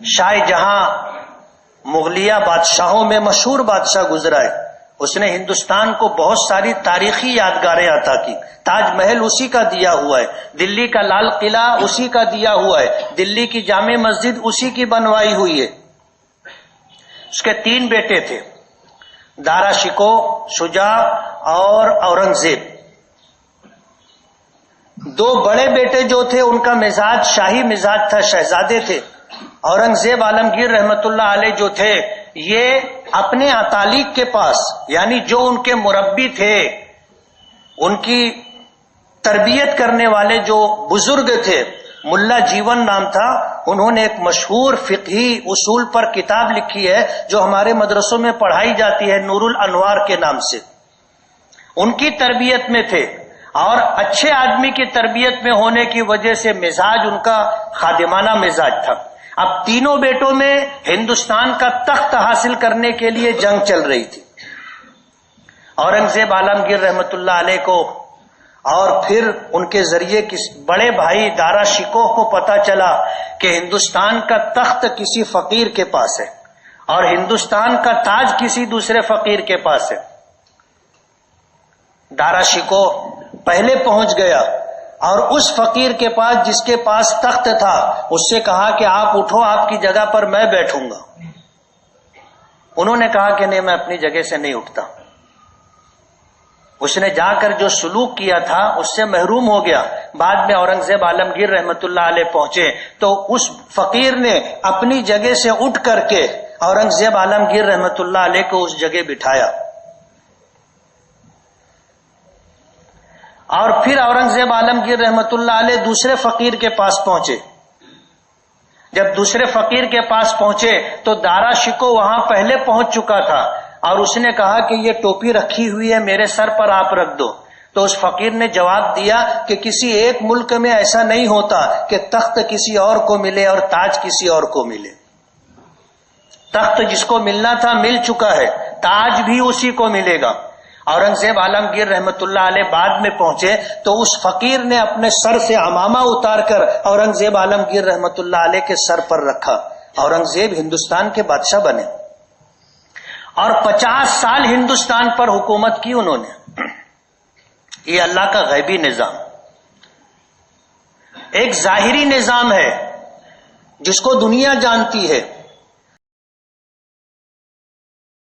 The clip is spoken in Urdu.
شاہ جہاں مغلیہ بادشاہوں میں مشہور بادشاہ گزرا ہے، اس نے ہندوستان کو بہت ساری تاریخی یادگاریں عطا کی۔ تاج محل اسی کا دیا ہوا ہے، دلی کا لال قلعہ اسی کا دیا ہوا ہے، دلی کی جامع مسجد اسی کی بنوائی ہوئی ہے۔ اس کے 3 بیٹے تھے، دارا شکو، شجاع اور اورنگزیب۔ 2 بڑے بیٹے جو تھے ان کا مزاج شاہی مزاج تھا، شہزادے تھے۔ اورنگزیب عالمگیر رحمت اللہ علیہ جو تھے، یہ اپنے اتالیق کے پاس، یعنی جو ان کے مربی تھے، ان کی تربیت کرنے والے جو بزرگ تھے، ملا جیون نام تھا، انہوں نے ایک مشہور فقہی اصول پر کتاب لکھی ہے جو ہمارے مدرسوں میں پڑھائی جاتی ہے، نور الانوار کے نام سے۔ ان کی تربیت میں تھے اور اچھے آدمی کی تربیت میں ہونے کی وجہ سے مزاج ان کا خادمانہ مزاج تھا۔ اب تینوں بیٹوں میں ہندوستان کا تخت حاصل کرنے کے لیے جنگ چل رہی تھی۔ اورنگزیب عالمگیر رحمت اللہ علیہ کو اور پھر ان کے ذریعے بڑے بھائی دارا شکوہ کو پتا چلا کہ ہندوستان کا تخت کسی فقیر کے پاس ہے اور ہندوستان کا تاج کسی دوسرے فقیر کے پاس ہے۔ دارا شکوہ پہلے پہنچ گیا اور اس فقیر کے پاس جس کے پاس تخت تھا اس سے کہا کہ آپ اٹھو، آپ کی جگہ پر میں بیٹھوں گا۔ انہوں نے کہا کہ نہیں، میں اپنی جگہ سے نہیں اٹھتا۔ اس نے جا کر جو سلوک کیا تھا اس سے محروم ہو گیا۔ بعد میں اورنگزیب عالمگیر رحمت اللہ علیہ پہنچے تو اس فقیر نے اپنی جگہ سے اٹھ کر کے اورنگزیب عالمگیر رحمت اللہ علیہ کو اس جگہ بٹھایا۔ اور پھر اورنگزیب عالمگیر رحمت اللہ علیہ دوسرے فقیر کے پاس پہنچے۔ جب دوسرے فقیر کے پاس پہنچے تو دارا شکو وہاں پہلے پہنچ چکا تھا اور اس نے کہا کہ یہ ٹوپی رکھی ہوئی ہے، میرے سر پر آپ رکھ دو۔ تو اس فقیر نے جواب دیا کہ کسی ایک ملک میں ایسا نہیں ہوتا کہ تخت کسی اور کو ملے اور تاج کسی اور کو ملے۔ تخت جس کو ملنا تھا مل چکا ہے، تاج بھی اسی کو ملے گا۔ اورنگزیب عالمگیر رحمت اللہ علیہ بعد میں پہنچے تو اس فقیر نے اپنے سر سے عمامہ اتار کر اورنگزیب عالمگیر رحمت اللہ علیہ کے سر پر رکھا۔ اورنگزیب ہندوستان کے بادشاہ بنے اور 50 سال ہندوستان پر حکومت کی انہوں نے۔ یہ اللہ کا غیبی نظام، ایک ظاہری نظام ہے جس کو دنیا جانتی ہے،